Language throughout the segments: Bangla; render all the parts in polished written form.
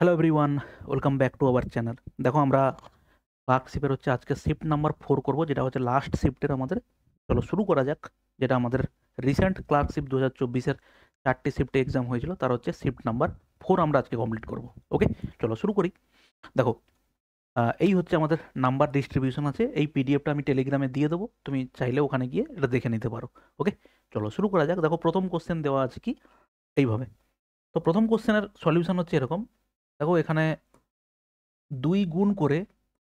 Hello everyone, welcome back to our channel. দেখো আমরা ক্লার্কশিপের হচ্ছে আজকে শিফট নাম্বার 4 করব, যেটা হচ্ছে লাস্ট শিফটের আমাদের। চলো শুরু করা যাক। যেটা আমাদের রিসেন্ট ক্লার্কশিপ 2024-এর 4টি শিফটে এক্সাম হয়েছিল, তার হচ্ছে শিফট নাম্বার 4 আমরা আজকে কমপ্লিট করব। ওকে, চলো শুরু করি। দেখো, এই হচ্ছে আমাদের নাম্বার ডিস্ট্রিবিউশন আছে। এই পিডিএফটা আমি টেলিগ্রামে দিয়ে দেবো, তুমি চাইলে ওখানে গিয়ে এটা দেখে নিতে পারো। ওকে, চলো শুরু করা যাক। দেখো, প্রথম কোশ্চেন দেওয়া আছে কি এইভাবে। তো প্রথম কোশ্চেনের সলিউশন হচ্ছে এরকম। দেখো, এখানে 2 গুণ করে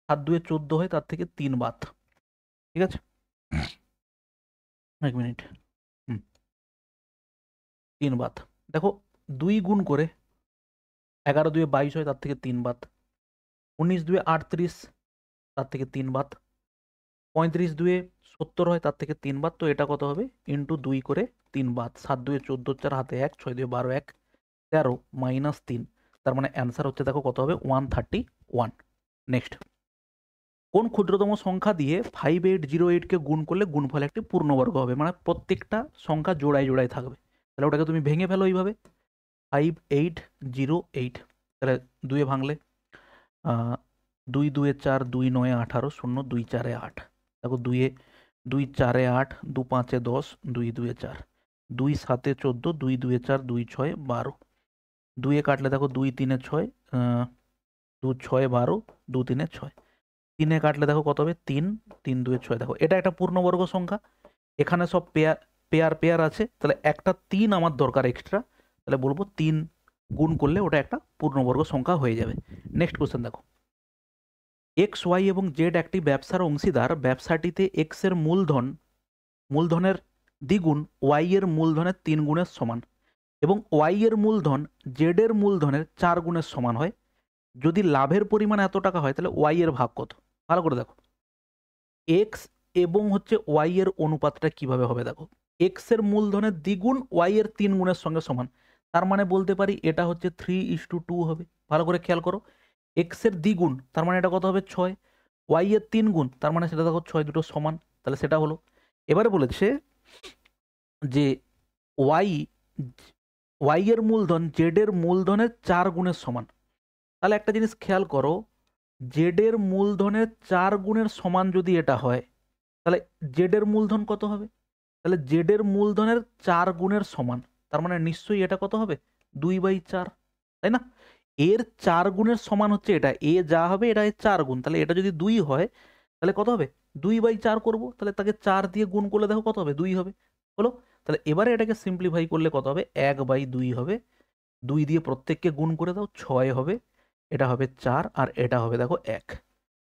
7 2 14 হয়, তার থেকে 3 বাদ। ঠিক আছে, এক মিনিট। হুম, 3 বাদ। দেখো, 2 গুণ করে 11 2 22 হয়, তার থেকে 3 বাদ। 19 2 38, তার থেকে 3 বাদ। 35 2 70 হয়, তার থেকে 3 বাদ। তো এটা কত হবে? ইন্টু 2 করে 3 বাদ। 7 2 14, 4 হাতে 1, 6 2 12, 1 13 মাইনাস 3। তার মানে অ্যান্সার হচ্ছে, দেখো কত হবে, 131। নেক্সট, কোন ক্ষুদ্রতম সংখ্যা দিয়ে 5808 কে গুণ করলে গুণফল একটি পূর্ণবর্গ হবে? মানে প্রত্যেকটা সংখ্যা জোড়ায় জোড়ায় থাকবে। তাহলে ওটাকে তুমি ভেঙে ফেলো এইভাবে, 5808। তাহলে 2 ভাঙলে 2 2 4, 2 9 18, 0 2 4 8। দেখো, 2 2 4 8, 2 5 10, 2 2 4, 2 7 14, 2 2 4, 2 6 12। 2 কাটলে দেখো 2 3 6, 2 6 12, 2 3 6। 3 কাটলে দেখো কত হবে, 3 3 2 6। দেখো, এটা একটা পূর্ণবর্গ সংখ্যা। এখানে সব পেয়ার পেয়ার পেয়ার আছে, তাহলে একটা 3 আমার দরকার এক্সট্রা। তাহলে বলবো 3 গুণ করলে ওটা একটা পূর্ণবর্গ সংখ্যা হয়ে যাবে। নেক্সট কোশ্চেন দেখো, এক্স ওয়াই এবং জেড একটি ব্যবসার অংশীদার। ব্যবসাটিতে এক্স এর মূলধনের দ্বিগুণ ওয়াই এর মূলধনের 3 গুণের সমান, এবং ওয়াই এর মূলধন জেড এর মূলধনের 4 গুণের সমান হয়। যদি লাভের পরিমাণ এত টাকা হয়, তাহলে ওয়াই এর ভাগ কত? ভালো করে দেখো, এক্স এবং হচ্ছে ওয়াই এর অনুপাতটা কিভাবে হবে। দেখো, এক্স এর মূলধনের দ্বিগুণ ওয়াই এর 3 গুণের সঙ্গে সমান। তার মানে বলতে পারি এটা হচ্ছে 3:2 হবে। ভালো করে খেয়াল করো, এক্স এর দ্বিগুণ তার মানে এটা কত হবে, 6। ওয়াই এর 3 গুণ তার মানে সেটা দেখো 6, দুটো সমান। তাহলে সেটা হলো। এবারে বলেছে যে ওয়াই ওয়াই এর মূলধন জেড এর মূলধনের 4 গুণের সমান। তাহলে একটা জিনিস খেয়াল করো, জেড এর মূলধনের 4 গুণের সমান যদি এটা হয়, তাহলে জেড এর মূলধন কত হবে? তাহলে জেড এর মূলধনের 4 গুণের সমান। তার মানে নিশ্চয়ই এটা কত হবে, 2/4, তাই না? এর 4 গুণের সমান হচ্ছে এটা, এ যা হবে এটা এর 4 গুণ। তাহলে এটা যদি 2 হয়, তাহলে কত হবে, 2/4 করবো। তাহলে তাকে 4 দিয়ে গুণ করলে দেখো কত হবে, 2 হবে। হলো। তাহলে এবারে এটাকে সিম্পলিফাই করলে কত হবে, 1/2 হবে। 2 দিয়ে প্রত্যেককে গুণ করে দাও, 6 হবে। এটা হবে 4, আর এটা হবে দেখো 1।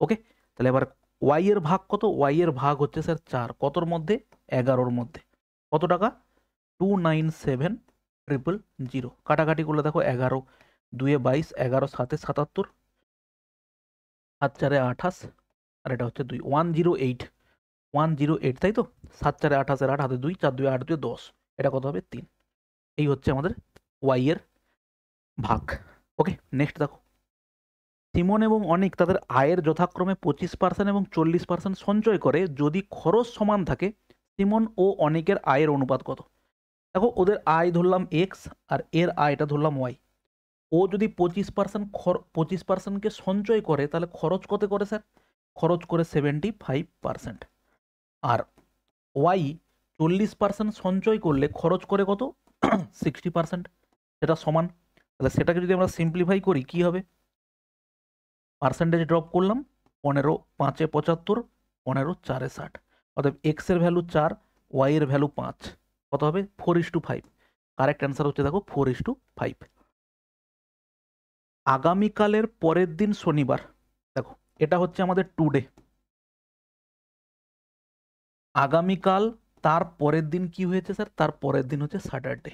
ওকে, তাহলে এবার ওয়াই এর ভাগ কত? ওয়াই এর ভাগ হচ্ছে স্যার 4, কতর মধ্যে, 11-র মধ্যে। কত টাকা? 297,000। কাটাকাটি করলে দেখো 11 2 22, 11 7 77, 7 4 28, আর এটা হচ্ছে 2 108 108, তাই তো? 7 4 28, 8 হাতে 2, 4 2 8 2 10। এটা কত হবে, 3। এই হচ্ছে আমাদের ওয়াই এর ভাগ। ওকে, নেক্সট দেখো, সিমন এবং অনিক তাদের আয়ের যথাক্রমে 25% এবং 40% সঞ্চয় করে। যদি খরচ সমান থাকে, সিমন ও অনিকের আয়ের অনুপাত কত? দেখো, ওদের আয় ধরলাম এক্স, আর এর আয়টা ধরলাম ওয়াই। ও যদি 25%কে সঞ্চয় করে, তাহলে খরচ কত করে স্যার? খরচ করে 75%। আর ওয়াই 40% সঞ্চয় করলে খরচ করে কত? 60%। সেটা সমান। তাহলে সেটাকে যদি আমরা সিম্পলিফাই করি, কি হবে? পার্সেন্টেজ ড্রপ করলাম, 15 5 75, 15 4 60। অতএব এক্স এর ভ্যালু 4, ওয়াই এর ভ্যালু 5। কত হবে? 4:5। কারেক্ট অ্যান্সার হচ্ছে দেখো 4:5। আগামীকালের পরের দিন শনিবার। দেখো, এটা হচ্ছে আমাদের টুডে। আগামীকাল তার পরের দিন কি হয়েছে স্যার? তার পরের দিন হচ্ছে স্যাটারডে।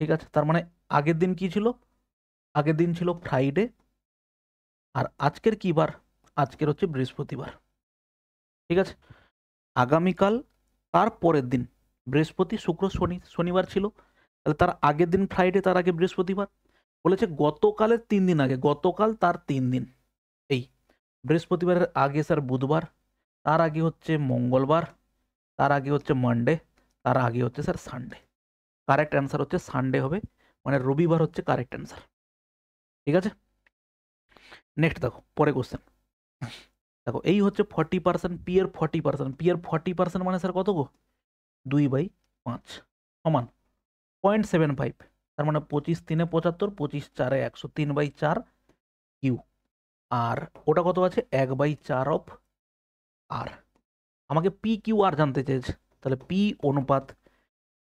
ঠিক আছে, তার মানে আগের দিন কি ছিল? আগের দিন ছিল ফ্রাইডে। আর আজকের কি বার? আজকের হচ্ছে বৃহস্পতিবার। ঠিক আছে, আগামীকাল তার পরের দিন বৃহস্পতি শুক্র শনি, শনিবার ছিল। তাহলে তার আগের দিন ফ্রাইডে, তার আগে বৃহস্পতিবার। বলেছে গতকালের 3 দিন আগে, গতকাল তার 3 দিন। এই বৃহস্পতিবারের আগে স্যার বুধবার, তার আগে হচ্ছে মঙ্গলবার, তার আগে হচ্ছে মানডে, তার আগে হচ্ছে স্যার সানডে। কারেক্ট অ্যান্সার হচ্ছে সানডে হবে, মানে রবিবার হচ্ছে কারেক্ট অ্যান্সার। ঠিক আছে, নেক্সট দেখো পরে কোশ্চেন, দেখো এই হচ্ছে 40%, পি এর 40%, পি এর 40% মানে স্যার কত গো, 2/5 সমান 0.75, তার মানে 25 3 75, 25 4 100, 3/4 কিউ। আর ওটা কত আছে, 1/4 অফ আর। আমাকে পি কিউ আর জানতে চেয়েছে, তাহলে পি অনুপাত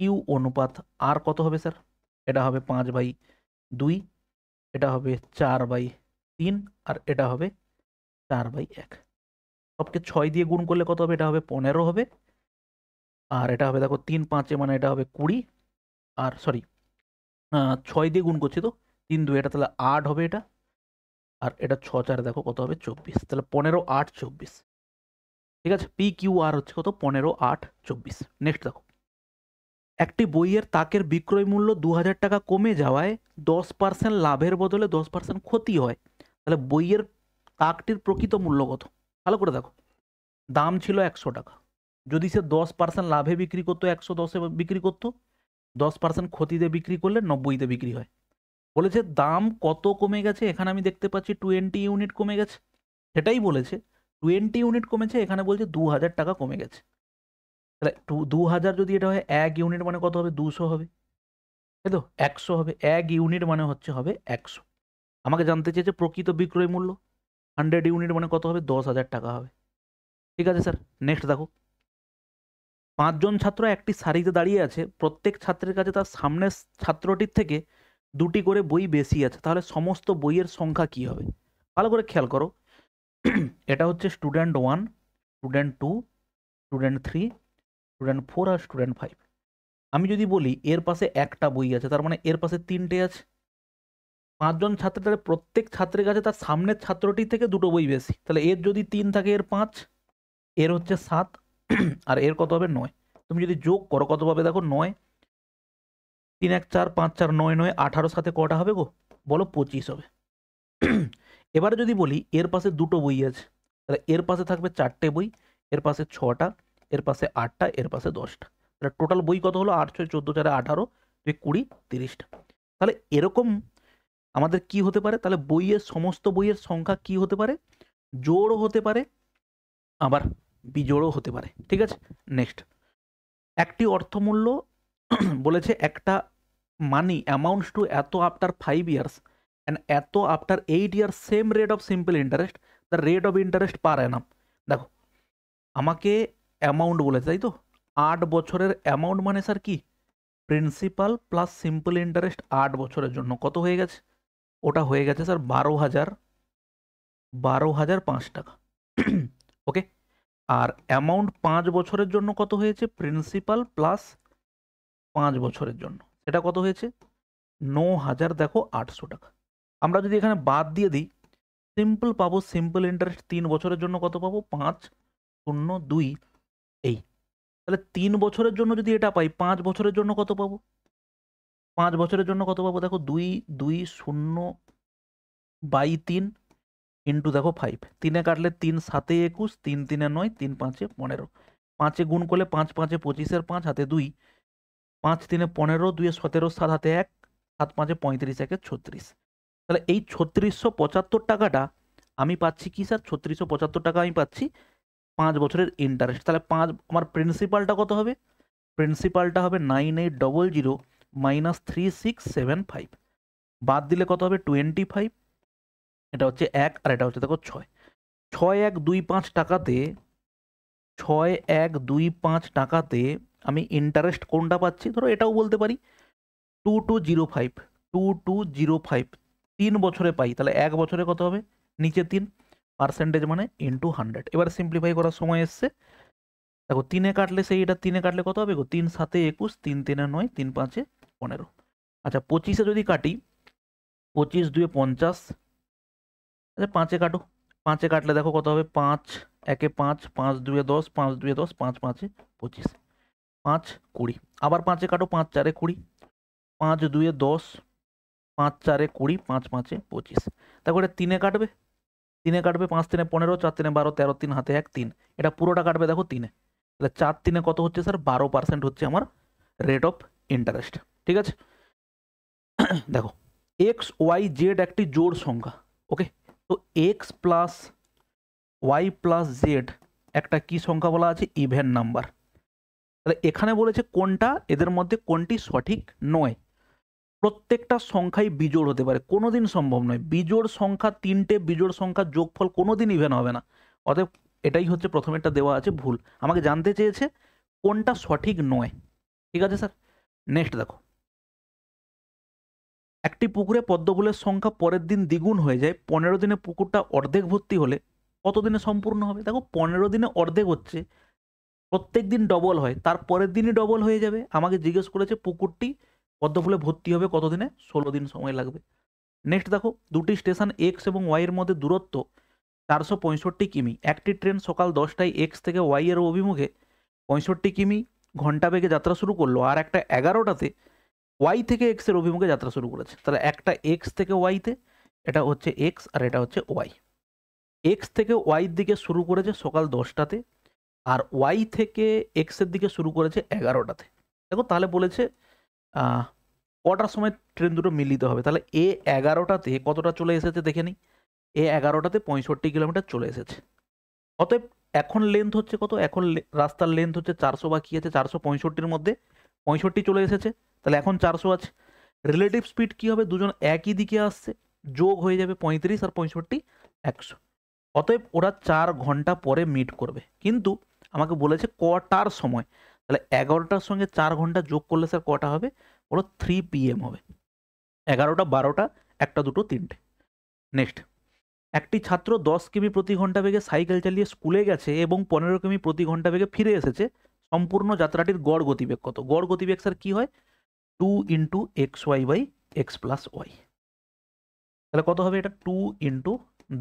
কিউ অনুপাত আর কত হবে স্যার, এটা হবে 5/2, এটা হবে 4/3, আর এটা হবে 4/1। সবকে 6 দিয়ে গুণ করলে কত হবে, এটা হবে 15 হবে, আর এটা হবে দেখো 3 5 মানে এটা হবে 20, আর সরি 6 দিয়ে গুণ করছি তো 3 2, এটা তাহলে 8 হবে এটা, আর এটা 6 4 দেখো কত হবে 24, তাহলে 15 8 24। ঠিক আছে, পি কিউ আর হচ্ছে কত, 15 8 24। নেক্সট দেখো, একটি বইয়ের তাকের বিক্রয় মূল্য 2000 টাকা কমে যাওয়ায় 10% লাভের বদলে 10% ক্ষতি হয়, তাহলে বইয়ের তাকটির প্রকৃত মূল্য কত। ভালো করে দেখো, দাম ছিল 100 টাকা, যদি সে 10% লাভে বিক্রি করতো 110-এ বিক্রি করতো, 10% ক্ষতিতে বিক্রি করলে 90-তে বিক্রি হয়। বলেছে দাম কত কমে গেছে, এখানে আমি দেখতে পাচ্ছি 20 ইউনিট কমে গেছে, সেটাই বলেছে 20 ইউনিট কমেছে, এখানে বলছে 2000 টাকা কমে গেছে। তাহলে 2000 যদি এটা হয় 1 ইউনিট মানে কত হবে, 200 হবে, তাই তো 100 হবে, 1 ইউনিট মানে হচ্ছে হবে 100। আমাকে জানতে চেয়েছে প্রকৃত বিক্রয় মূল্য, 100 ইউনিট মানে কত হবে, 10,000 টাকা হবে। ঠিক আছে স্যার, নেক্সট দেখো, 5 জন ছাত্র একটি সারিতে দাঁড়িয়ে আছে, প্রত্যেক ছাত্রের কাছে তার সামনের ছাত্রটির থেকে 2টি করে বই বেশি আছে, তাহলে সমস্ত বইয়ের সংখ্যা কি হবে। ভালো করে খেয়াল করো, এটা হচ্ছে স্টুডেন্ট 1, স্টুডেন্ট 2, স্টুডেন্ট 3, স্টুডেন্ট 4 আর স্টুডেন্ট 5। আমি যদি বলি এর পাশে একটা বই আছে, তার মানে এর পাশে 3টে আছে। 5 জন ছাত্রের, তাহলে প্রত্যেক ছাত্রের কাছে তার সামনের ছাত্রটির থেকে 2টো বই বেশি, তাহলে এর যদি 3 থাকে এর 5, এর হচ্ছে 7, আর এর কত হবে 9। তুমি যদি যোগ করো কত পাবে দেখো, 9 3 1 4 5 4 9 9 18 সাথে কটা হবে গো, বলো 25 হবে। এবারে যদি বলি এর পাশে 2টো বই আছে, তাহলে এর পাশে থাকবে 4টে বই, এর পাশে 6টা, এর পাশে 8টা, এর পাশে 10টা, তাহলে টোটাল বই কত হলো, 8 6 14 4 18 20 30টা। তাহলে এরকম আমাদের কি হতে পারে, তাহলে বইয়ের সমস্ত বইয়ের সংখ্যা কি হতে পারে, জোড়ও হতে পারে আবার বিজোড়ও হতে পারে। ঠিক আছে, নেক্সট, একটি অর্থমূল্য বলেছে একটা মানি অ্যামাউন্টস টু এত আফটার 5 ইয়ার্স অ্যান্ড এত after 8 years, same rate of simple interest, the rate of interest পার অ্যানাম। দেখো আমাকে অ্যামাউন্ট বলেছে, তাই তো 8 বছরের অ্যামাউন্ট মানে স্যার কি, প্রিন্সিপাল প্লাস সিম্পল ইন্টারেস্ট 8 বছরের জন্য কত হয়ে গেছে, ওটা হয়ে গেছে স্যার 12,005 টাকা। ওকে, আর অ্যামাউন্ট 5 বছরের জন্য কত হয়েছে, প্রিন্সিপাল প্লাস 5 বছরের জন্য এটা কত হয়েছে, 9,000 দেখো 800 টাকা। আমরা যদি এখানে বাদ দিয়ে দিই, সিম্পল পাবো, সিম্পল ইন্টারেস্ট 3 বছরের জন্য কত পাবো, 5,0,2 এই। তাহলে 3 বছরের জন্য যদি এটা পাই, 5 বছরের জন্য কত পাবো, 5 বছরের জন্য কত পাবো দেখো, 2,2,0/3 ইন্টু দেখো 5, 3-এ কাটলে 3 7 21, 3 3 9, 3 5 15, 5-এ গুণ করলে 5 5 25, 5 হাতে 2, 5 3 15, 2 17, 7 হাতে 1, 7 5 35, 1 36। তাহলে এই 3675 টাকাটা আমি পাচ্ছি কি স্যার, 3675 টাকা আমি পাচ্ছি 5 বছরের ইন্টারেস্ট। তাহলে 5 আমার প্রিন্সিপালটা কত হবে, প্রিন্সিপালটা হবে 9800 মাইনাস 3675, বাদ দিলে কত হবে 25, এটা হচ্ছে 1 আর এটা হচ্ছে দেখো 6, 6125 টাকাতে, 6125 টাকাতে আমি ইন্টারেস্ট কোনটা পাচ্ছি, ধরো এটাও বলতে পারি 2205, 2205 3 বছরে পাই, তাহলে 1 বছরে কত হবে, নিচে 3 পার্সেন্টেজ মানে ইন্টু 100। এবার সিম্পলিফাই করার সময় এসছে, দেখো 3-এ কাটলে সেই এটা 3-এ কাটলে কত হবে গো, 3 7 21, 3 3 9, 3 5 15। আচ্ছা 25-এ যদি কাটি, 25 2 50, আচ্ছা 5-এ কাটো, 5-এ কাটলে দেখো কত হবে, 5 1 5, 5 2 10, 5 2 10, 5 5 25, 5 20, আবার 5-এ কাটো, 5 4 20, 5 2 10, 5 4 20, 5 5 25। তারপরে 3-এ কাটবে, 3-এ কাটবে, 5 3 15, 4 3 12, 13, 3 হাতে 1 3, এটা পুরোটা কাটবে দেখো 3-এ, তাহলে 4 3-এ কত হচ্ছে স্যার, 12% হচ্ছে আমার রেট অফ ইন্টারেস্ট। ঠিক আছে, দেখো এক্স ওয়াই জেড একটি জোড় সংখ্যা, ওকে, তো তো X plus Y plus Z একটা কি সংখ্যা বলা আছে? Even number. তাহলে এখানে বলেছে কোনটা এদের মধ্যে কোনটি সঠিক নয়। প্রত্যেকটা সংখ্যাই বিজোড় হতে পারে, কোনোদিন সম্ভব নয় বিজোড় সংখ্যা, তিনটে বিজোড় সংখ্যার যোগফল কোনোদিন ইভেন হবে না। অতএব এটাই হচ্ছে প্রথমেরটা দেওয়া আছে ভুল। আমাকে জানতে চেয়েছে কোনটা সঠিক নয়। ঠিক আছে স্যার, নেক্সট দেখো, একটি পুকুরে পদ্মফুলের সংখ্যা পরের দিন দ্বিগুণ হয়ে যায়, 15 দিনে পুকুরটা অর্ধেক ভর্তি হলে কত দিনে সম্পূর্ণ হবে? দেখো 15 দিনে অর্ধেক হচ্ছে, প্রত্যেক দিন ডবল হয়, তার পরের দিনই ডবল হয়ে যাবে। আমাকে জিজ্ঞেস করেছে পুকুরটি পদ্মফুলে ভর্তি হবে কত দিনে? 16 দিন সময় লাগবে। নেক্সট দেখো, দুটি স্টেশন এক্স এবং ওয়াই এর মধ্যে দূরত্ব 465 কিমি। একটি ট্রেন সকাল 10টায় এক্স থেকে ওয়াই এর অভিমুখে 65 কিমি ঘন্টা বেগে যাত্রা শুরু করলো, আর একটা 11টাতে ওয়াই থেকে এক্স এর অভিমুখে যাত্রা শুরু করেছে। তাহলে একটা এক্স থেকে ওয়াইতে, এটা হচ্ছে এক্স আর এটা হচ্ছে ওয়াই। এক্স থেকে ওয়াইয়ের দিকে শুরু করেছে সকাল 10টাতে, আর ওয়াই থেকে এক্স এর দিকে শুরু করেছে 11টাতে। দেখো তাহলে বলেছে কটার সময় ট্রেন দুটো মিলিত হবে। তাহলে এ 11টাতে কতটা চলে এসেছে দেখে নিই। এ 11টাতে 65 কিলোমিটার চলে এসেছে। অতএব এখন লেন্থ হচ্ছে কত? এখন রাস্তার লেন্থ হচ্ছে 400, বাকি আছে 465-র মধ্যে 65 চলে এসেছে, তাহলে এখন 400 আছে। রিলেটিভ স্পিড কি হবে? দুজন একই দিকে আসছে, যোগ হয়ে যাবে 35 আর 65 100। অতএব ওরা 4 ঘন্টা পরে মিট করবে। কিন্তু আমাকে বলেছে কটার সময়, তাহলে 11টার সঙ্গে 4 ঘন্টা যোগ করলে স্যার কটা হবে? ওরা 3 PM হবে। 11টা 12টা 1টা 2টো 3টে। নেক্সট, একটি ছাত্র 10 কিমি প্রতি ঘন্টা বেগে সাইকেল চালিয়ে স্কুলে গেছে এবং 15 কিমি প্রতি ঘন্টা বেগে ফিরে এসেছে। সম্পূর্ণ যাত্রাটির গড় গতিবেগ কত? গড় গতিবেগ স্যার কি হয়? 2 into X Y by X plus Y. তাহলে কত হবে? এটা 2 ইন্টু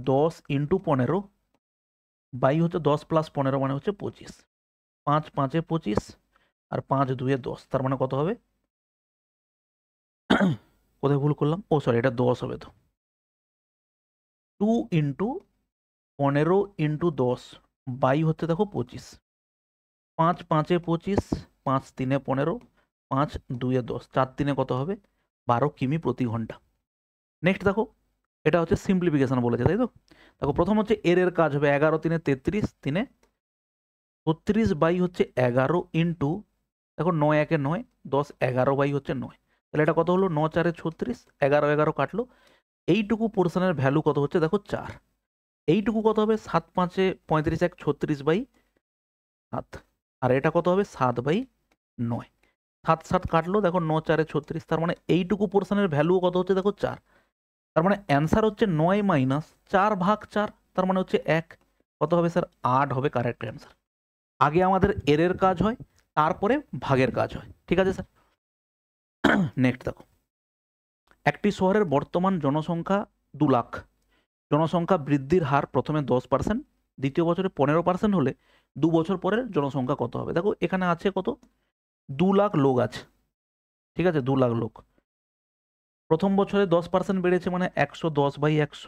10 ইন্টু 15 বাই হচ্ছে 10 প্লাস 15 মানে হচ্ছে 25। 5 5 25 আর 5 2 10, তার মানে কত হবে? কোথায় ভুল করলাম? ও সরি, এটা 10 হবে। তো 2 ইন্টু 15 ইন্টু 10 বাই হচ্ছে দেখো 25। 5 5 25, 5 3 15, 5 2 10, 4 3 কত হবে? 12 কিমি প্রতি ঘন্টা। নেক্সট দেখো, এটা হচ্ছে সিম্পলিফিকেশন বলেছে, তাই তো? দেখো প্রথম হচ্ছে এর কাজ হবে 11 3 33, 3 36 বাই হচ্ছে 11 ইন্টু, দেখো 9 1 9, 10 11 বাই হচ্ছে 9। তাহলে এটা কত হলো? 9 4 36, 11 11 কাটলো। এইটুকু পোর্শনের ভ্যালু কত হচ্ছে? দেখো 4। এইটুকু কত হবে? 7 5 35 1 36 বাই 7। আর এটা কত হবে? 7 বাই 9। 7 7 কাটলো, দেখো 9 4 36, তার মানে এইটুকু পোর্শনের ভ্যালু কত হচ্ছে? দেখো 4। তার মানে অ্যান্সার হচ্ছে 9 মাইনাস 4 ভাগ 4, তার মানে হচ্ছে 1। কত হবে স্যার? 8 হবে কারেক্ট অ্যান্সার। আগে আমাদের এর কাজ হয়, তারপরে ভাগের কাজ হয়। ঠিক আছে স্যার, নেক্সট দেখো, একটি শহরের বর্তমান জনসংখ্যা 2 লাখ। জনসংখ্যা বৃদ্ধির হার প্রথমে 10%, দ্বিতীয় বছরে 15% হলে 2 বছর পরের জনসংখ্যা কত হবে? দেখো এখানে আছে কত? 2 লাখ লোক আছে। ঠিক আছে, 2 লাখ লোক। প্রথম বছরে 10% বেড়েছে মানে 110 বাই 100।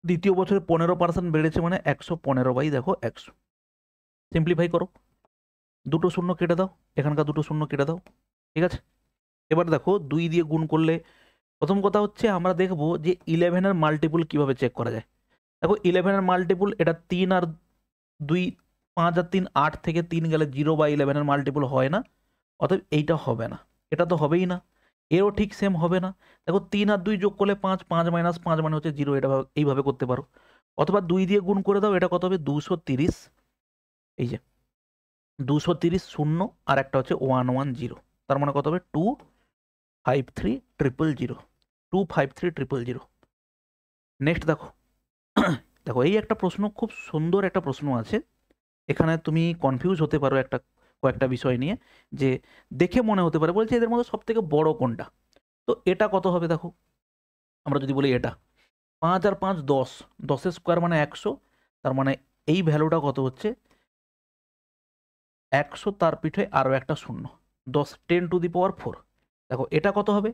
দ্বিতীয় বছরে 15% বেড়েছে মানে 115 বাই দেখো 100। সিম্পলিফাই করো, দুটো শূন্য কেটে দাও, এখানকার দুটো শূন্য কেটে দাও। ঠিক আছে, এবার দেখো 2 দিয়ে গুণ করলে, প্রথম কথা হচ্ছে আমরা দেখবো যে 11-এর মাল্টিপুল কিভাবে চেক করা যায়। দেখো 11-এর মাল্টিপুল, এটা 3 আর 2, 5 আর 3 8, থেকে 3 গেলে 0 বা 11-এর মাল্টিপুল হয় না। অতএব এইটা হবে না, এটা তো হবেই না, এও ঠিক সেম হবে না। দেখো 3 আর 2 যোগ করলে 5, 5 মাইনাস 5 মানে হচ্ছে 0, এটা এইভাবে করতে পারো। অথবা 2 দিয়ে গুণ করে দাও, এটা কত হবে? 230। এই যে 230 শূন্য আর একটা হচ্ছে 110, তার মানে কত হবে? 253,000, 253,000। নেক্সট দেখো, দেখো এই একটা প্রশ্ন, খুব সুন্দর একটা প্রশ্ন আছে। এখানে তুমি কনফিউজ হতে পারো একটা কয়েকটা বিষয় নিয়ে, যে দেখে মনে হতে পারে বলছে এদের মধ্যে সব থেকে বড় কোনটা। তো এটা কত হবে? দেখো আমরা যদি বলি এটা 5 আর 5 10, 10-এর স্কোয়ার মানে 100, তার মানে এই ভ্যালুটা কত হচ্ছে? 100, তার পিঠে আরও একটা শূন্য, 10 10 টু দি পাওয়ার 4। দেখো এটা কত হবে?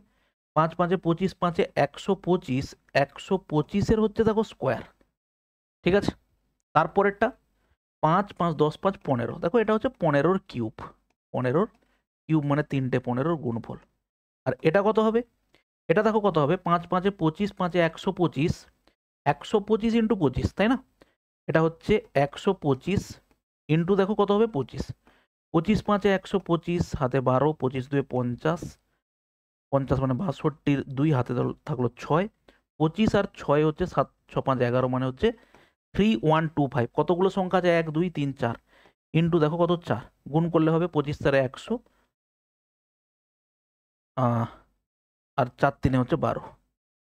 5 5 25, 5 125, 125-এর হচ্ছে দেখো স্কোয়ার। ঠিক আছে, তারপরেরটা 5 5 10 5 15, দেখো এটা হচ্ছে 15-র কিউব। 15-র কিউব মানে 3টে 15-র গুণফল। আর এটা কত হবে? এটা দেখো কত হবে, 5 5 25, 5 125, 125 ইন্টু 25, তাই না? এটা হচ্ছে 125 ইন্টু দেখো কত হবে 25, 25 5 125, হাতে 12, 25 2 50, 50 মানে 62, 2 হাতে থাকলো 6, 25 আর 6 হচ্ছে 7 6 5 11 মানে হচ্ছে 3125। কতগুলো সংখ্যা আছে, 1 2 3 4, ইন্টু দেখো কত 4, গুণ করলে হবে 25 4 100, আর 4 3 হচ্ছে 12,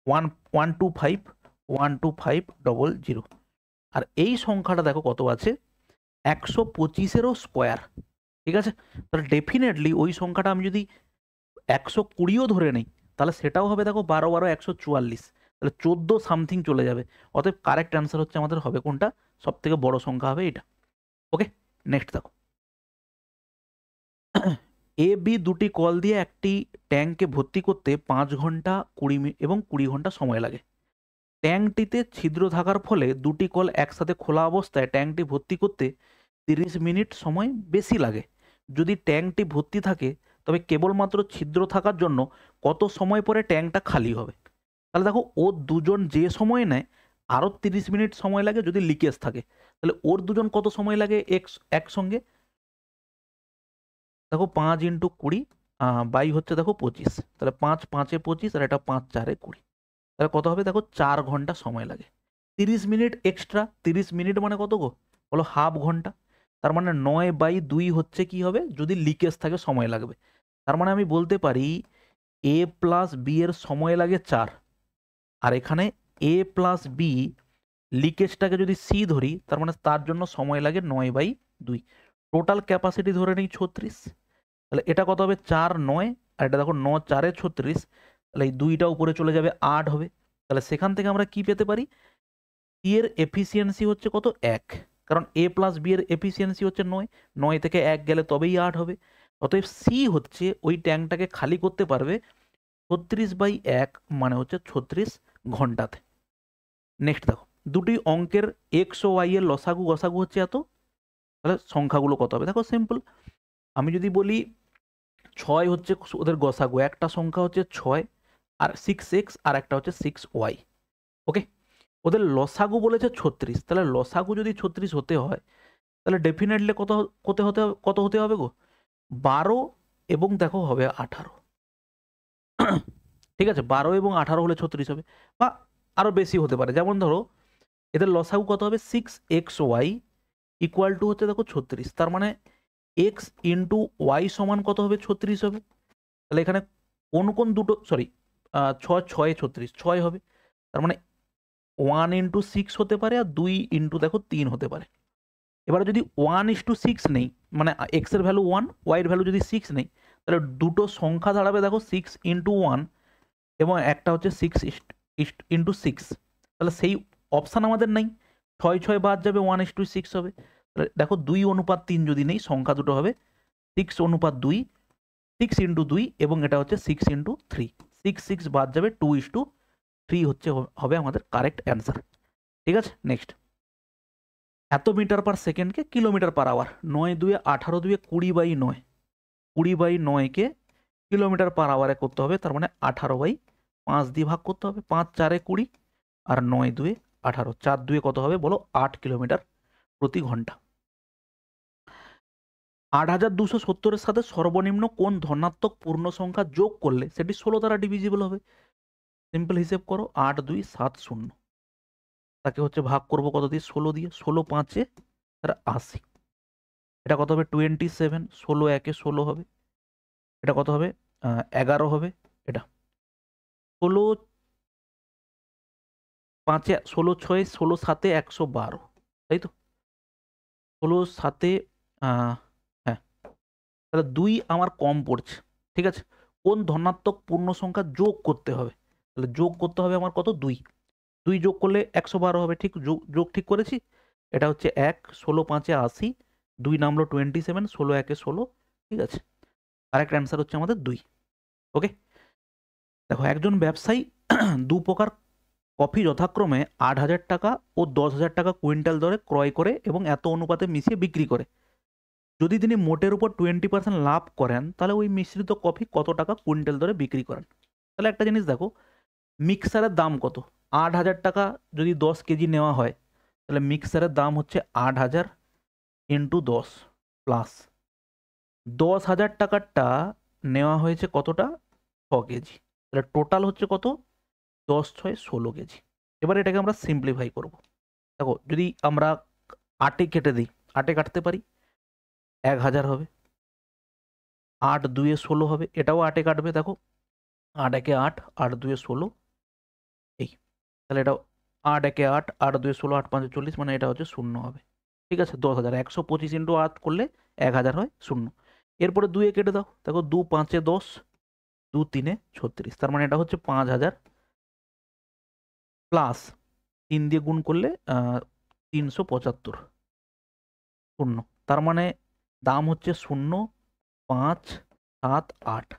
125 আর এই সংখ্যাটা দেখো কত আছে, 125-এরও স্কোয়ার। ঠিক আছে, তাহলে ডেফিনেটলি ওই সংখ্যাটা আমি যদি 120ও ধরে নেই, তাহলে সেটাও হবে দেখো 12 12 144, তাহলে 14 সামথিং চলে যাবে। অতএব কারেক্ট অ্যান্সার হচ্ছে আমাদের হবে কোনটা, সব থেকে বড় সংখ্যা হবে এটা। ওকে, নেক্সট দেখো, এ বি দুটি কল দিয়ে একটি ট্যাঙ্কে ভর্তি করতে 5 ঘন্টা 20 মিনিট এবং 20 ঘন্টা সময় লাগে। ট্যাঙ্কটিতে ছিদ্র থাকার ফলে দুটি কল একসাথে খোলা অবস্থায় ট্যাঙ্কটি ভর্তি করতে 30 মিনিট সময় বেশি লাগে। যদি ট্যাঙ্কটি ভর্তি থাকে তবে কেবলমাত্র ছিদ্র থাকার জন্য কত সময় পরে ট্যাঙ্কটা খালি হবে? তাহলে দেখো ও দুজন যে সময় নেয় আরও 30 মিনিট সময় লাগে যদি লিকেজ থাকে, তাহলে ওর দুজন কত সময় লাগে একসঙ্গে? দেখো 5 ইন্টু 20 বাই হচ্ছে দেখো 25, তাহলে 5 5 25 আর এটা 5 4 20, তাহলে কত হবে দেখো 4 ঘন্টা সময় লাগে। 30 মিনিট এক্সট্রা, 30 মিনিট মানে কত গো বলো, হাফ ঘন্টা। তার মানে 9/2 হচ্ছে কি হবে, যদি লিকেজ থাকে সময় লাগবে। তার মানে আমি বলতে পারি এ প্লাস বি এর সময় লাগে 4, আর এখানে এ প্লাস বি লিকেজটাকে যদি সি ধরি, তার মানে তার জন্য সময় লাগে 9/2। টোটাল ক্যাপাসিটি ধরে নিই 36, তাহলে এটা কত হবে 4 9, আর এটা দেখো 9 4 36, তাহলে এই 2টা উপরে চলে যাবে 8 হবে। তাহলে সেখান থেকে আমরা কি পেতে পারি, সি এর এফিসিয়েন্সি হচ্ছে কত 1, কারণ এ প্লাস বি এর এফিসিয়েন্সি হচ্ছে 9, 9 থেকে 1 গেলে তবেই 8 হবে। অতএব সি হচ্ছে ওই ট্যাঙ্কটাকে খালি করতে পারবে 36/1, মানে হচ্ছে 36 ঘন্টাতে। নেক্সট দেখো, দুটি অঙ্কের এক্স ও ওয়াই এর লসাগু গসাগু হচ্ছে এত, তাহলে সংখ্যাগুলো কত হবে? দেখো সিম্পল, আমি যদি বলি 6 হচ্ছে ওদের গসাগু, একটা সংখ্যা হচ্ছে 6 আর 6x, আর একটা হচ্ছে 6y। ওকে, ওদের লসাগু বলেছে 36, তাহলে লসাগু যদি 36 হতে হয়, তাহলে ডেফিনেটলি কত হতে হবে গো, 12 এবং দেখো হবে 18। ঠিক আছে, 12 এবং 18 হলে 36 হবে, বা আরো বেশি হতে পারে। যেমন ধরো এদের লসাগু কত হবে, 6xy ইকুয়াল টু হচ্ছে দেখো 36, তার মানে x ইন্টু ওয়াই সমান কত হবে, 36 হবে। তাহলে এখানে কোন কোন দুটো, সরি 6 6 36, 6 হবে। তার মানে 1 ইন্টু 6 হতে পারে, আর 2 ইন্টু দেখো 3 হতে পারে। এবারে যদি 1:6 নেই, মানে এক্স এর ভ্যালু 1, ওয়াই এর ভ্যালু যদি 6 নেই, তাহলে দুটো সংখ্যা দাঁড়াবে দেখো 6 ইন্টু 1, এবং একটা হচ্ছে 6 ইন্টু 6। তাহলে সেই অপশান আমাদের নেই, 6 6 বাদ যাবে, 1:6 হবে। তাহলে দেখো 2:3 যদি নেই, সংখ্যা দুটো হবে 6:2, 6 ইন্টু 2, এবং এটা হচ্ছে 6 ইন্টু 3, 6 6 বাদ যাবে, 2:3 হচ্ছে হবে আমাদের কারেক্ট অ্যান্সার। ঠিক আছে, নেক্সট, এত মিটার পার সেকেন্ডকে কিলোমিটার পার আওয়ার, 9 2 18 2 20/9, 20/9কে কিলোমিটার পার আওয়ারে করতে হবে, তার মানে 18/5 দিয়ে ভাগ করতে হবে, 5 4 20 আর 9 2 18, 4 2 কত হবে বলো, 8 কিলোমিটার প্রতি ঘন্টা। 8270-এর সাথে সর্বনিম্ন কোন ধনাত্মক পূর্ণ সংখ্যা যোগ করলে সেটি 16 দ্বারা ডিভিজিবল হবে? সিম্পল হিসেব করো, 8 2 7 0, তাকে হচ্ছে ভাগ করবো কত দিয়ে, 16 দিয়ে, 16 5 80, এটা কত হবে 27, 16 1 16 হবে, এটা কত হবে 11 হবে, এটা 16 5 16 6 16 7 112, তাই তো, 16 7 হ্যাঁ, তাহলে 2 আমার কম পড়ছে। ঠিক আছে, কোন ধনাত্মক পূর্ণ সংখ্যা যোগ করতে হবে? তাহলে যোগ করতে হবে আমার কত, 2, 2 যোগ করলে 112 হবে। ঠিক, যোগ ঠিক করেছি। এটা হচ্ছে 1, 16 5 80, 2 নামলো 27, 16 1 16। ঠিক আছে, কারেক্ট অ্যান্সার হচ্ছে আমাদের 2। ওকে, দেখো একজন ব্যবসায়ী দু প্রকার কফি যথাক্রমে 8,000 টাকা ও 10,000 টাকা কুইন্টাল দরে ক্রয় করে এবং এত অনুপাতে মিশিয়ে বিক্রি করে। যদি তিনি মোটের উপর 20% লাভ করেন, তাহলে ওই মিশ্রিত কফি কত টাকা কুইন্টাল দরে বিক্রি করেন? তাহলে একটা জিনিস দেখো, মিক্সারের দাম কত? 8,000 টাকা যদি 10 কেজি নেওয়া হয়, তাহলে মিক্সারের দাম হচ্ছে 8,000 ইন্টু 10 প্লাস 10,000 টাকারটা নেওয়া হয়েছে কতটা? 6 কেজি। তাহলে টোটাল হচ্ছে কত? 10 6 16 কেজি। এবার এটাকে আমরা সিম্পলিফাই করব। দেখো, যদি আমরা 8 কেটে দিই, 8 কাটতে পারি, 1000 হবে, 8 2 16 হবে, এটাও 8 কাটবে, দেখো 8 1 8, 8 2 16, এই, তাহলে এটা 8 1 8, 8 2 16, 8 5 40, মানে এটা হচ্ছে 0 হবে। ঠিক আছে, 10,000, 125 ইন্টু 8 করলে 1000 হয়, 0। এরপরে 2 কেটে দাও, দেখো 2 5 10, 2 3 36, তার মানে এটা হচ্ছে 5,000 প্লাস 3 দিয়ে গুণ করলে 375, 0, তার মানে দাম হচ্ছে 0 5 7 8,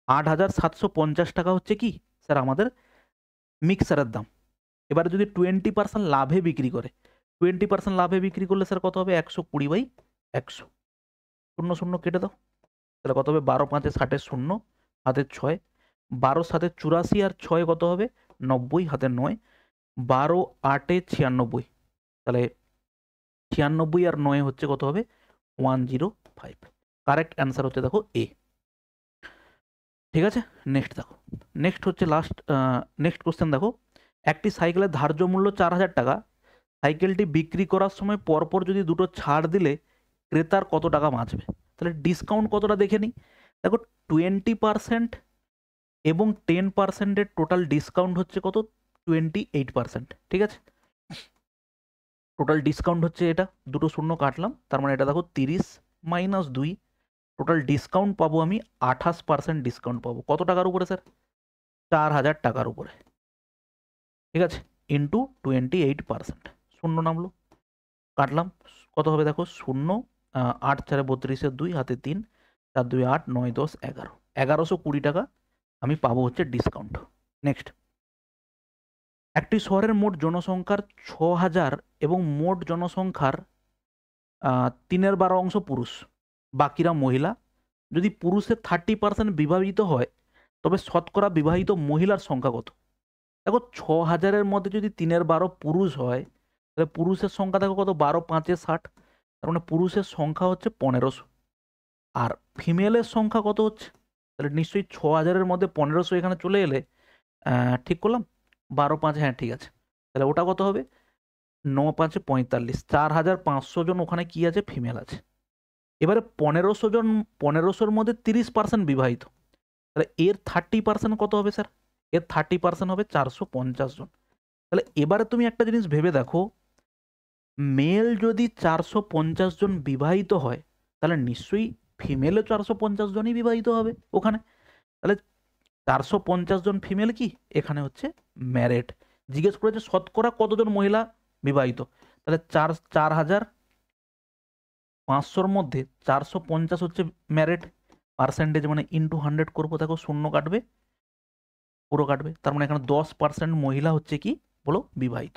8,750 টাকা হচ্ছে কি স্যার আমাদের মিক্সারের দাম। এবারে যদি 20% লাভে বিক্রি করে, 20% লাভে বিক্রি করলে স্যার কত হবে? 120/100, 0 0 কেটে দাও, তাহলে কত হবে? 12 5 60, 0 হাতে 6, 12 7 84 আর 6 কত হবে? 90 হাতে 9, 12 8 96, তাহলে 96 আর 9 হচ্ছে কত হবে? 105। কারেক্ট অ্যান্সার হচ্ছে দেখো এ। ঠিক আছে, নেক্সট দেখো, নেক্সট হচ্ছে লাস্ট, নেক্সট কোশ্চেন দেখো, একটি সাইকেলের ধার্য মূল্য 4,000 টাকা, সাইকেলটি বিক্রি করার সময় পরপর যদি দুটো ছাড় দিলে ক্রেতার কত টাকা বাঁচবে? তাহলে ডিসকাউন্ট কতটা দেখে নিই। দেখো 20% এবং 10%-এর টোটাল ডিসকাউন্ট হচ্ছে কত? 28%। ঠিক আছে, টোটাল ডিসকাউন্ট হচ্ছে এটা, দুটো শূন্য কাটলাম, তার মানে এটা দেখো 30 মাইনাস 2, টোটাল ডিসকাউন্ট পাবো আমি 28% ডিসকাউন্ট পাবো। কত টাকার উপরে স্যার? 4,000 টাকার উপরে। ঠিক আছে, ইন্টু 28%, শূন্য নামলো, কাটলাম, কত হবে দেখো? 0 8 4 32, 2 হাতে 3, 4 2 8 9 10 11, 1120 টাকা আমি পাবো হচ্ছে ডিসকাউন্ট। নেক্সট, একটি শহরের মোট জনসংখ্যার 6,000 এবং মোট জনসংখ্যার 3/12 অংশ পুরুষ, বাকিরা মহিলা। যদি পুরুষের 30% বিবাহিত হয়, তবে শতকরা বিবাহিত মহিলার সংখ্যা কত? দেখো 6,000-এর মধ্যে যদি 3/12 পুরুষ হয়, তাহলে পুরুষের সংখ্যা দেখো কত? 12 5 60, তার মানে পুরুষের সংখ্যা হচ্ছে 1500। আর ফিমেলের সংখ্যা কত হচ্ছে? তাহলে নিশ্চয়ই 6,000-এর মধ্যে 1500 এখানে চলে এলে, ঠিক করলাম, 12 5, হ্যাঁ ঠিক আছে, তাহলে ওটা কত হবে? 9 5 45, 4,500 জন ওখানে কি আছে? ফিমেল আছে। এবারে 1500 জন, 1500-র মধ্যে 30% বিবাহিত, তাহলে এর 30% কত হবে স্যার? এর 30% হবে 450 জন। তাহলে এবারে তুমি একটা জিনিস ভেবে দেখো, মেল যদি 450 জন বিবাহিত হয়, তাহলে নিশ্চয়ই ফিমেলও 450 জনই বিবাহিত হবে ওখানে। তাহলে 450 জন ফিমেল কি এখানে হচ্ছে ম্যারেড। জিজ্ঞেস করেছে শতকরা কতজন মহিলা বিবাহিত, তাহলে 4,500-র মধ্যে 450 হচ্ছে ম্যারেড, পার্সেন্টেজ মানে ইন্টু 100 করবো, দেখো শূন্য কাটবে, পুরো কাটবে, তার মানে এখানে 10% মহিলা হচ্ছে কি বলো? বিবাহিত।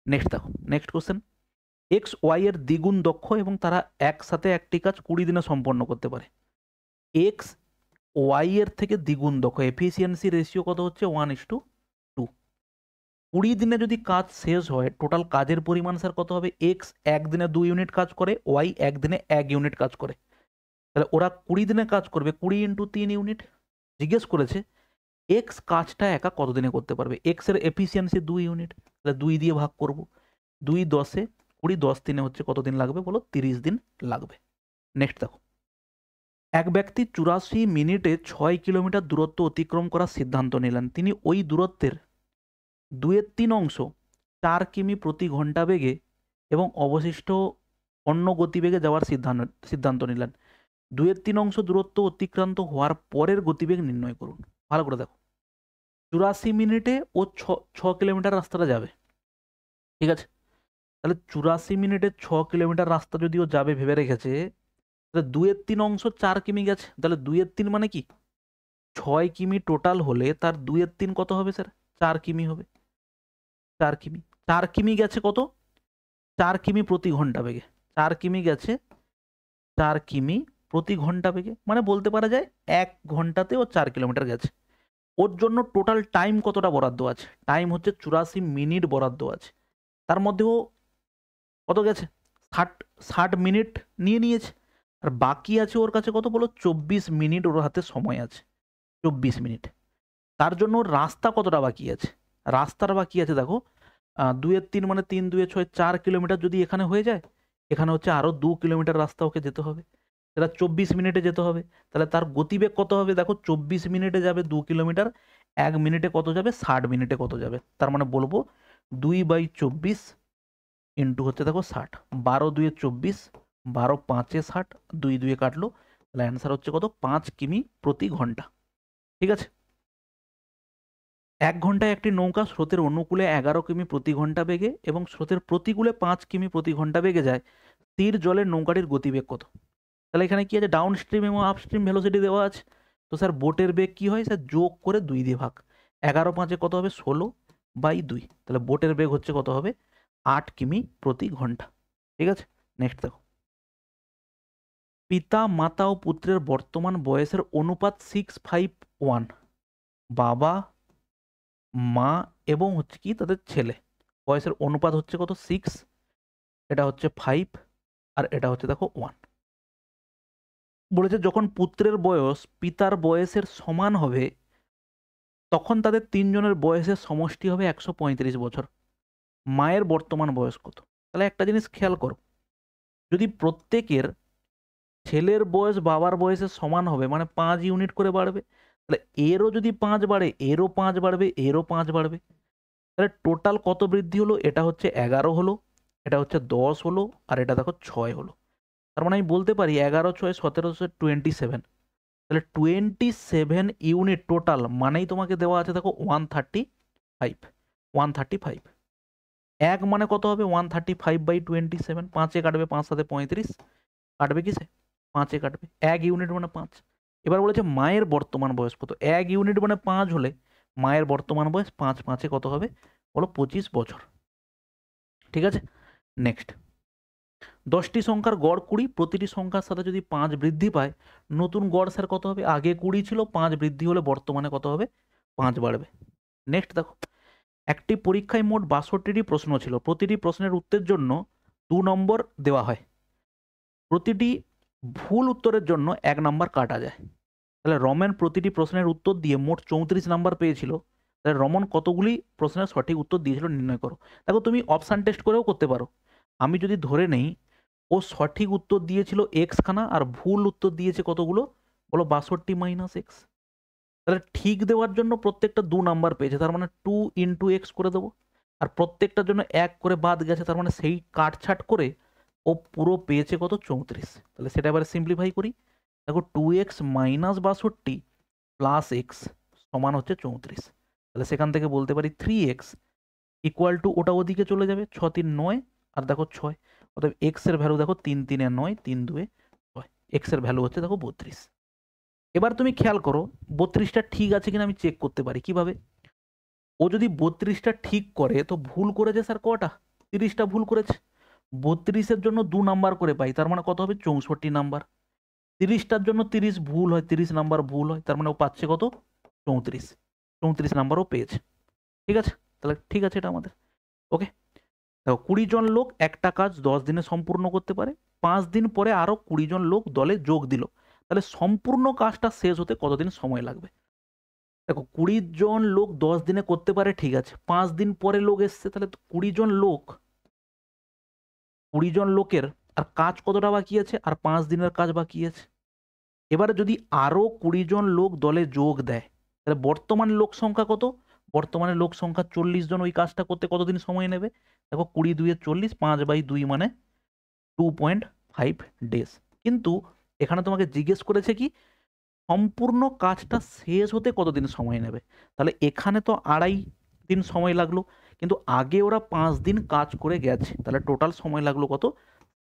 নেক্সট দেখো, নেক্সট কোশ্চেন, এক্স ওয়াই এর দ্বিগুণ দক্ষ এবং তারা একসাথে একটি কাজ 20 দিনে সম্পন্ন করতে পারে। এক্স ওয়াই এর থেকে দ্বিগুণ দক্ষ, এফিসিয়েন্সি রেশিও কত হচ্ছে? 1:2। 20 দিনে যদি কাজ শেষ হয়, টোটাল কাজের পরিমাণ স্যার কত হবে? এক্স একদিনে 2 ইউনিট কাজ করে, ওয়াই একদিনে 1 ইউনিট কাজ করে, তাহলে ওরা 20 দিনে কাজ করবে, 20 ইন্টু 3 ইউনিট। জিজ্ঞেস করেছে এক্স কাজটা একা কত দিনে করতে পারবে, এক্স এর এফিসিয়েন্সি 2 ইউনিট, তাহলে 2 দিয়ে ভাগ করব, 2 10 20, 10 দিনে হচ্ছে কত দিন লাগবে বলো? 30 দিন লাগবে। নেক্সট দেখো, এক ব্যক্তি 84 মিনিটে 6 কিলোমিটার দূরত্ব অতিক্রম করার সিদ্ধান্ত নিলেন। তিনি ওই দূরত্বের 2/3 অংশ 4 কিমি প্রতি ঘন্টা বেগে এবং অবশিষ্ট অন্য গতিবেগে যাওয়ার সিদ্ধান্ত নিলেন। 2/3 অংশ দূরত্ব অতিক্রান্ত হওয়ার পরের গতিবেগ নির্ণয় করুন। ভালো করে দেখো, 84 মিনিটে ও 6 কিলোমিটার রাস্তাটা যাবে। ঠিক আছে, তাহলে 84 মিনিটে 6 কিলোমিটার রাস্তা যদি ও যাবে ভেবে রেখেছে, তাহলে 2/3 অংশ 4 কিমি গেছে, তাহলে 2/3 মানে কি 6 কিমি টোটাল হলে তার 2/3 কত হবে স্যার? 4 কিমি হবে। 4 কিমি, 4 কিমি গেছে কত? 4 কিমি প্রতি ঘন্টা বেগে, 4 কিমি গেছে 4 কিমি প্রতি ঘন্টা বেগে, মানে বলতে পারা যায় 1 ঘন্টাতে ও 4 কিলোমিটার গেছে। ওর জন্য টোটাল টাইম কতটা বরাদ্দ আছে? টাইম হচ্ছে 84 মিনিট বরাদ্দ আছে। তার মধ্যেও কত গেছে? 60 মিনিট নিয়ে নিয়েছে। আর বাকি আছে ওর কাছে কত বলো? 24 মিনিট ওর হাতে সময় আছে। 24 মিনিট। তার জন্য ওর রাস্তা কতটা বাকি আছে? রাস্তার বাকি আছে দেখো 2 এর 3 মানে 3 2 এ 6 4 কিলোমিটার যদি এখানে হয়ে যায়, এখানে হচ্ছে আরও 2 কিলোমিটার রাস্তা ওকে যেতে হবে। সেটা 24 মিনিটে যেতে হবে। তাহলে তার গতিবেগ কত হবে? দেখো 24 মিনিটে যাবে 2 কিলোমিটার, 1 মিনিটে কত যাবে? 60 মিনিটে কত যাবে? তার মানে বলবো 2/24 ইন্টু হচ্ছে দেখো 60, 12 2 এ 24, 12 5 এ 60, 2 2 এ কাটলো, তাহলে অ্যান্সার হচ্ছে কত? 5 কিমি প্রতি ঘন্টা। ঠিক আছে, 1 ঘন্টায় একটি নৌকা স্রোতের অনুকূলে 11 কিমি প্রতি ঘন্টা বেগে এবং স্রোতের প্রতিকূলে 5 কিমি প্রতি ঘন্টা বেগে যায়, স্থির জলের নৌকাটির গতিবেগ কত? তাহলে এখানে কি আছে? ডাউন স্ট্রিম এবং আপস্ট্রিম ভেলোসিটি দেওয়া আছে। তো স্যার বোটের বেগ কি হয়? স্যার যোগ করে 2 দিয়ে ভাগ, 11 5 কত হবে? 16/2। তাহলে বোটের বেগ হচ্ছে কত হবে? 8 কিমি প্রতি ঘন্টা। ঠিক আছে, নেক্সট দেখো, পিতা মাতা ও পুত্রের বর্তমান বয়সের অনুপাত 6:5:1। বাবা মা এবং হচ্ছে কি তাদের ছেলে বয়সের অনুপাত হচ্ছে কত? 6, এটা হচ্ছে 5, আর এটা হচ্ছে দেখো 1। বলেছে যখন পুত্রের বয়স পিতার বয়সের সমান হবে তখন তাদের তিনজনের বয়সের সমষ্টি হবে 135 বছর। মায়ের বর্তমান বয়স কত? তাহলে একটা জিনিস খেয়াল করো, যদি প্রত্যেকের ছেলের বয়স বাবার বয়সের সমান হবে মানে 5 ইউনিট করে বাড়বে, তাহলে এরও যদি 5 বাড়ে এরও 5 বাড়বে এরও 5 বাড়বে, তাহলে টোটাল কত বৃদ্ধি হলো? এটা হচ্ছে 11 হলো, এটা হচ্ছে 10 হলো, আর এটা দেখো 6 হলো। তার মানে আমি বলতে পারি 11 6 17 27, তাহলে 27 ইউনিট টোটাল মানেই তোমাকে দেওয়া আছে দেখো 135। 135 এক মানে কত হবে? 135/27, 5 কাটবে, 5 7 35, কাটবে কিসে? 5 কাটবে, 1 ইউনিট মানে 5। এবার বলেছে মায়ের বর্তমান বয়স কত? 1 ইউনিট মানে 5 হলে মায়ের বর্তমান বয়স 5 5 কত হবে বলো? 25 বছর। ঠিক আছে, নেক্সট, 10টি সংখ্যার গড় 20, প্রতিটি সংখ্যার সাথে যদি 5 বৃদ্ধি পায় নতুন গড় স্যার কত হবে? আগে 20 ছিল, 5 বৃদ্ধি হলে বর্তমানে কত হবে? 5 বাড়বে। নেক্সট দেখো, একটি পরীক্ষায় মোট 62টি প্রশ্ন ছিল, প্রতিটি প্রশ্নের উত্তরের জন্য 2 নম্বর দেওয়া হয়, প্রতিটি ভুল উত্তরের জন্য 1 নম্বর কাটা যায়। তাহলে রমেন প্রতিটি প্রশ্নের উত্তর দিয়ে মোট 34 নাম্বার পেয়েছিল, তাহলে রমন কতগুলি প্রশ্নের সঠিক উত্তর দিয়েছিল নির্ণয় করো। দেখো তুমি অপশান টেস্ট করেও করতে পারো। আমি যদি ধরে নেই ও সঠিক উত্তর দিয়েছিল এক্স খানা আর ভুল উত্তর দিয়েছে কতগুলো বলো? 62 - x। তাহলে ঠিক দেওয়ার জন্য প্রত্যেকটা 2 নাম্বার পেয়েছে, তার মানে 2 × x করে দেবো, আর প্রত্যেকটার জন্য 1 করে বাদ গেছে, তার মানে সেই কাটছাট করে ও পুরো পেয়েছে কত? 34। তাহলে সেটা এবারে সিম্পলিফাই করি, দেখো 2x - 62 + x সমান হচ্ছে 34। তাহলে সেখান থেকে বলতে পারি 3x = ওটা ওদিকে চলে যাবে, 6 3 9, আর দেখো 6, অতএব x এর ভ্যালু দেখো 3 3 এ 9, 3 2 এ 6, x এর ভ্যালু হচ্ছে দেখো 32। এবার তুমি খেয়াল করো 32টা ঠিক আছে কিনা আমি চেক করতে পারি কিভাবে? ও যদি 32টা ঠিক করে তো ভুল করেছে স্যার কটা? 30টা ভুল করেছে। 32-এর জন্য 2 নাম্বার করে পাই, তার মানে কত হবে? 64 নাম্বার। 30টার জন্য 30 ভুল হয়, 30 নাম্বার ভুল হয়, তার মানে ও পাচ্ছে কত? 34। 34 নাম্বারও পেয়েছে। ঠিক আছে, তাহলে ঠিক আছে এটা আমাদের ওকে। দেখো 20 জন লোক একটা কাজ 10 দিনে সম্পূর্ণ করতে পারে, 5 দিন পরে আরো 20 জন লোক দলে যোগ দিল, তাহলে সম্পূর্ণ কাজটা শেষ হতে কতদিন সময় লাগবে? দেখো 20 জন লোক 10 দিনে করতে পারে, ঠিক আছে, 5 দিন পরে লোক এসছে, তাহলে 20 জন লোকের আর কাজ কতটা বাকি আছে? আর 5 দিনের কাজ বাকি আছে। এবারে যদি আরো 20 জন লোক দলে যোগ দেয়, তাহলে বর্তমান লোক সংখ্যা কত? বর্তমানে লোক সংখ্যা 40 জন, ওই কাজটা করতে কতদিন সময় নেবে? দেখো 20 2 এ 40, 5/2 মানে 2.5 ডেজ। কিন্তু এখানে তোমাকে জিজ্ঞেস করেছে কি সম্পূর্ণ কাজটা শেষ হতে কতদিন সময় নেবে, তাহলে এখানে তো 2.5 দিন সময় লাগলো, কিন্তু আগে ওরা 5 দিন কাজ করে গেছে, তাহলে টোটাল সময় লাগলো কত?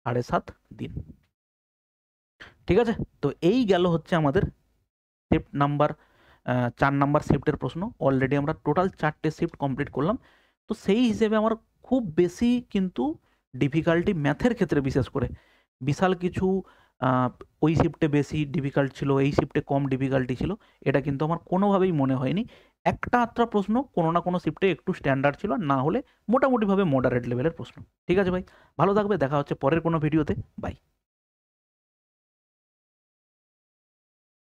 7.5 দিন। ঠিক আছে, তো এই গেল হচ্ছে আমাদের শিফট নাম্বার 4 নাম্বার শিফটের প্রশ্ন। অলরেডি আমরা টোটাল 4টে শিফট কমপ্লিট করলাম। তো সেই হিসেবে আমার খুব বেশি কিন্তু ডিফিকাল্টি ম্যাথের ক্ষেত্রে বিশেষ করে বিশাল কিছু ওই শিফটে বেশি ডিফিকাল্ট ছিল, এই শিফটে কম ডিফিকাল্টি ছিল, এটা কিন্তু আমার কোনোভাবেই মনে হয়নি। একটা আধটা প্রশ্ন কোনো না কোনো শিফটে একটু স্ট্যান্ডার্ড ছিল, না হলে মোটামুটিভাবে মডারেট লেভেলের প্রশ্ন। ঠিক আছে ভাই, ভালো থাকবে, দেখা হচ্ছে পরের কোনো ভিডিওতে। বাই।